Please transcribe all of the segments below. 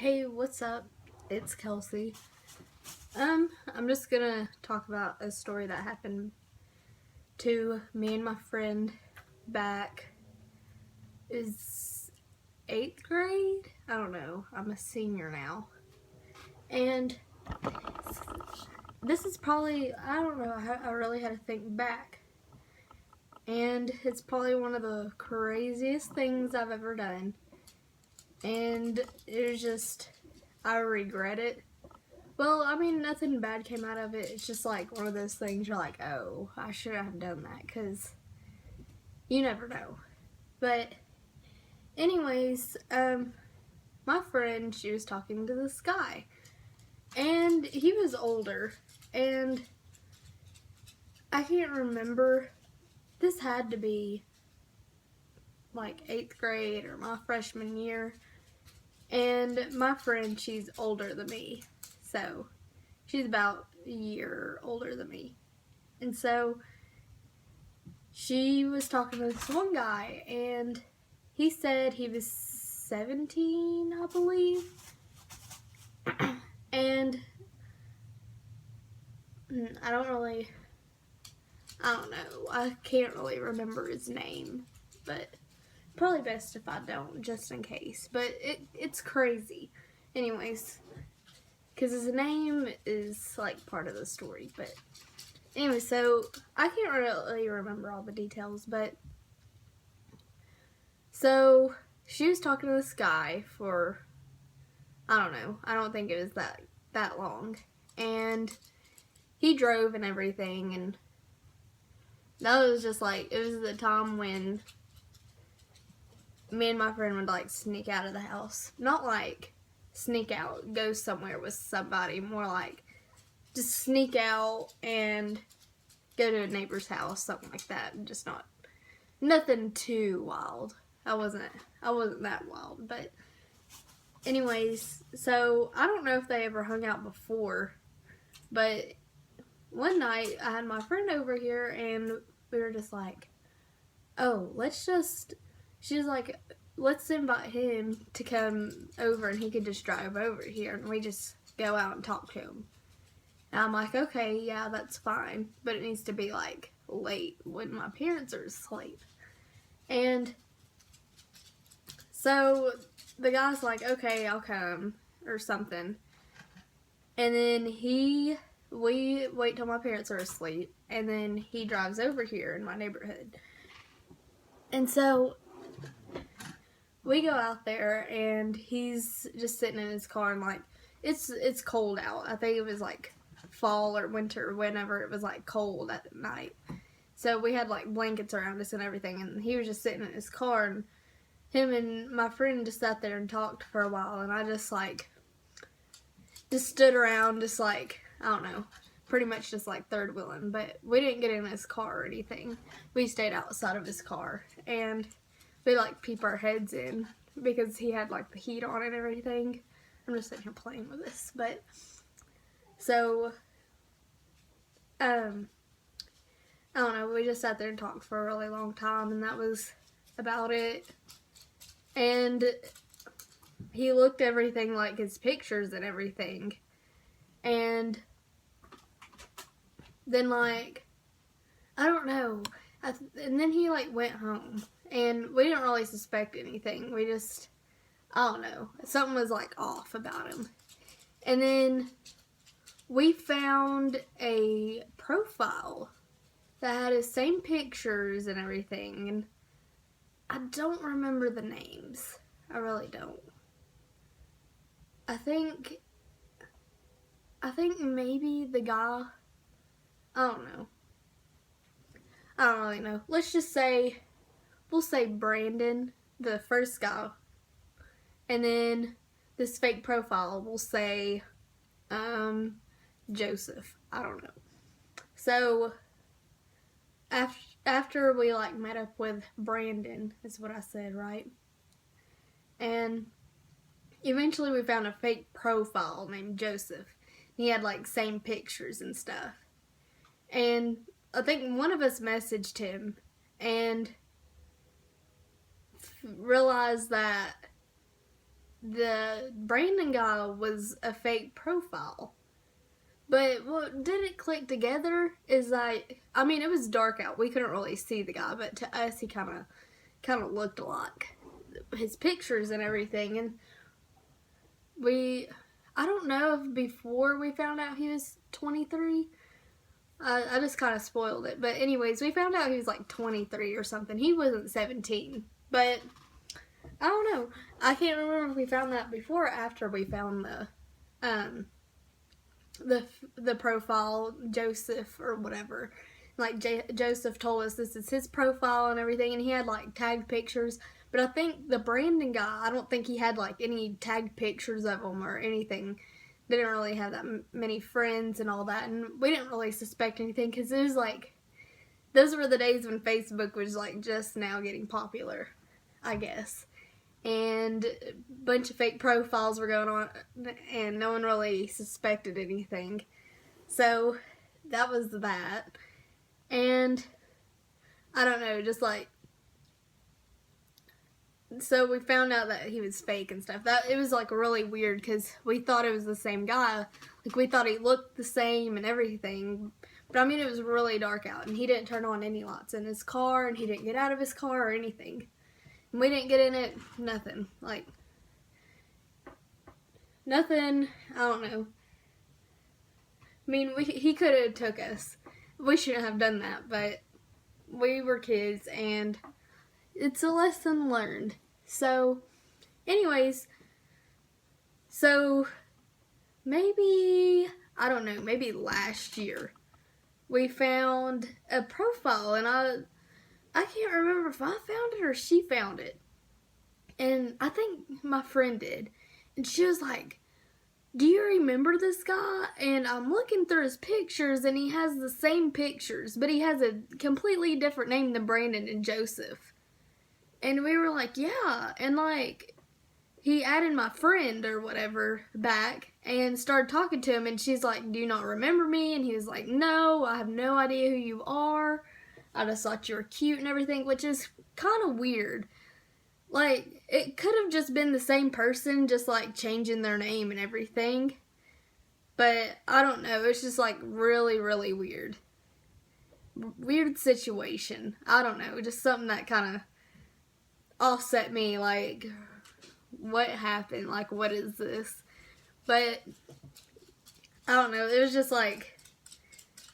Hey, what's up? It's Kelsey. I'm just gonna talk about a story that happened to me and my friend back is 8th grade? I don't know. I'm a senior now. And this is probably, I don't know, I really had to think back. And it's probably one of the craziest things I've ever done. And it was just, I regret it. Well, I mean, nothing bad came out of it. It's just like one of those things you're like, oh, I should have done that because you never know. But, anyways, my friend, she was talking to this guy. And he was older. And I can't remember. This had to be like 8th grade or my freshman year. And my friend, she's older than me. So, she's about a year older than me. And so, she was talking to this one guy, and he said he was 17, I believe. And I don't know. I can't really remember his name, but probably best if I don't, just in case. But it's crazy. Anyways, because his name is like part of the story. But anyway, so I can't really remember all the details, but so she was talking to this guy for, I don't know, I don't think it was that long, and he drove and everything, and that was just like, it was the time when me and my friend would like sneak out of the house. Not like sneak out, go somewhere with somebody, more like just sneak out and go to a neighbor's house, something like that. Just nothing too wild. I wasn't that wild, but anyways, so I don't know if they ever hung out before, but one night I had my friend over here and we were just like, oh, she's like, let's invite him to come over and he could just drive over here and we just go out and talk to him. And I'm like, okay, yeah, that's fine, but it needs to be like late when my parents are asleep. And so the guy's like, okay, I'll come, or something. And then we wait till my parents are asleep, and then he drives over here in my neighborhood. And so we go out there, and he's just sitting in his car, and like, it's cold out. I think it was like fall or winter, whenever it was like cold at night. So we had like blankets around us and everything, and he was just sitting in his car, and him and my friend just sat there and talked for a while, and I just stood around, just like, I don't know, pretty much just like third wheeling, but we didn't get in his car or anything. We stayed outside of his car, and we like peep our heads in because he had like the heat on and everything. I'm just sitting here playing with this, but so I don't know, we just sat there and talked for a really long time, and that was about it. And he looked everything like his pictures and everything. And then like, I don't know. And then he like went home. And we didn't really suspect anything. We just, I don't know. Something was like off about him. And then we found a profile that had his same pictures and everything. And I don't remember the names. I really don't. I think maybe the guy, I don't know. I don't really know. Let's just say, we'll say Brandon, the first guy. And then this fake profile, we'll say Joseph. I don't know. So after we like met up with Brandon, is what I said, right? And eventually we found a fake profile named Joseph. He had like same pictures and stuff. And I think one of us messaged him and realized that the Brandon guy was a fake profile. But what didn't click together is like, I mean, it was dark out. We couldn't really see the guy, but to us, he kind of looked like his pictures and everything. And I don't know if before we found out he was 23, I just kind of spoiled it. But anyways, we found out he was like 23 or something. He wasn't 17, but I don't know. I can't remember if we found that before or after we found the profile, Joseph or whatever. Like Joseph told us this is his profile and everything, and he had like tagged pictures. But I think the Brandon guy, I don't think he had like any tagged pictures of him or anything. Didn't really have that many friends and all that, and we didn't really suspect anything because it was like, those were the days when Facebook was like just now getting popular, I guess. And a bunch of fake profiles were going on, and no one really suspected anything. So that was that. And I don't know, just like, so we found out that he was fake and stuff. It was like really weird because we thought it was the same guy. Like, we thought he looked the same and everything. But I mean, it was really dark out, and he didn't turn on any lights in his car, and he didn't get out of his car or anything. And we didn't get in it, nothing. Like, nothing, I don't know. I mean, he could have took us. We shouldn't have done that, but we were kids, and it's a lesson learned. So, anyways, so maybe, I don't know, maybe last year we found a profile, and I can't remember if I found it or she found it. And I think my friend did. And she was like, do you remember this guy? And I'm looking through his pictures, and he has the same pictures, but he has a completely different name than Brandon and Joseph. And we were like, yeah. And like, he added my friend or whatever back and started talking to him. And she's like, do you not remember me? And he was like, no, I have no idea who you are. I just thought you were cute and everything, which is kind of weird. Like, it could have just been the same person, just like changing their name and everything. But I don't know. It's just like really, really weird. Weird situation. I don't know. Just something that kind of offset me. Like, what happened? Like, what is this? But I don't know. It was just like,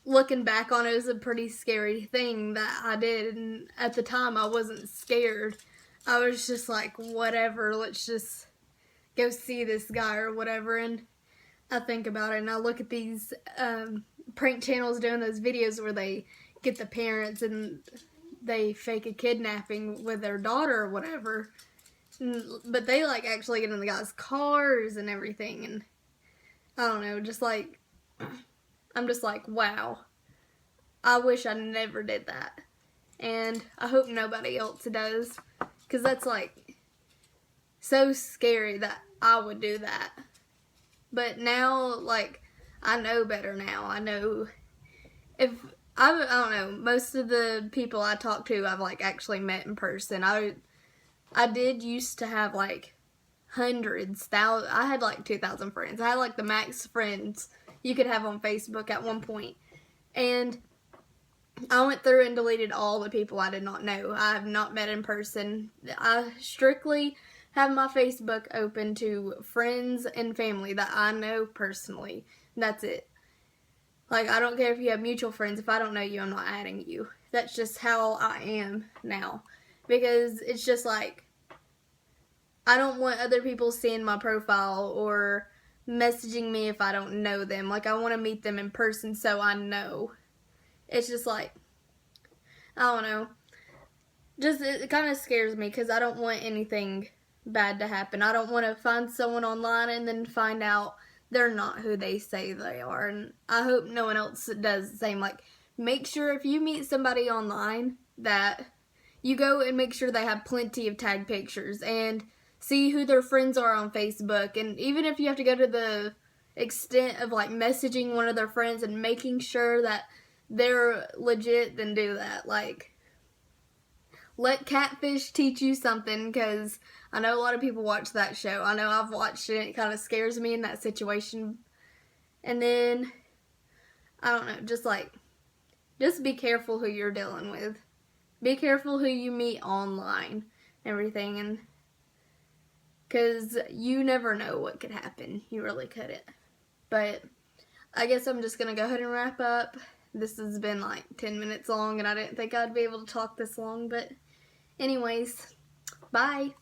looking back on it, it was a pretty scary thing that I did. And at the time, I wasn't scared. I was just like, whatever, let's just go see this guy or whatever. And I think about it, and I look at these prank channels doing those videos where they get the parents and they fake a kidnapping with their daughter or whatever. But they like actually get in the guy's cars and everything. And I don't know, just like, I'm just like, wow. I wish I never did that. And I hope nobody else does. Because that's like so scary that I would do that. But now, like, I know better now. I know if, I don't know, most of the people I talk to I've like actually met in person. I did used to have like hundreds, thousands. I had like 2,000 friends. I had like the max friends you could have on Facebook at one point. And I went through and deleted all the people I did not know. I have not met in person. I strictly have my Facebook open to friends and family that I know personally. That's it. Like, I don't care if you have mutual friends. If I don't know you, I'm not adding you. That's just how I am now. Because it's just like, I don't want other people seeing my profile or messaging me if I don't know them. Like, I want to meet them in person so I know. It's just like, I don't know. Just, it kind of scares me because I don't want anything bad to happen. I don't want to find someone online and then find out they're not who they say they are. And I hope no one else does the same. Like, make sure if you meet somebody online that you go and make sure they have plenty of tag pictures and see who their friends are on Facebook. And even if you have to go to the extent of like messaging one of their friends and making sure that they're legit, then do that. Like, let catfish teach you something, because I know a lot of people watch that show. I know I've watched it, and it kind of scares me in that situation. And then, I don't know, just be careful who you're dealing with. Be careful who you meet online and everything, and because you never know what could happen. You really couldn't. But I guess I'm just going to go ahead and wrap up. This has been like 10 minutes long, and I didn't think I'd be able to talk this long. But anyways, bye.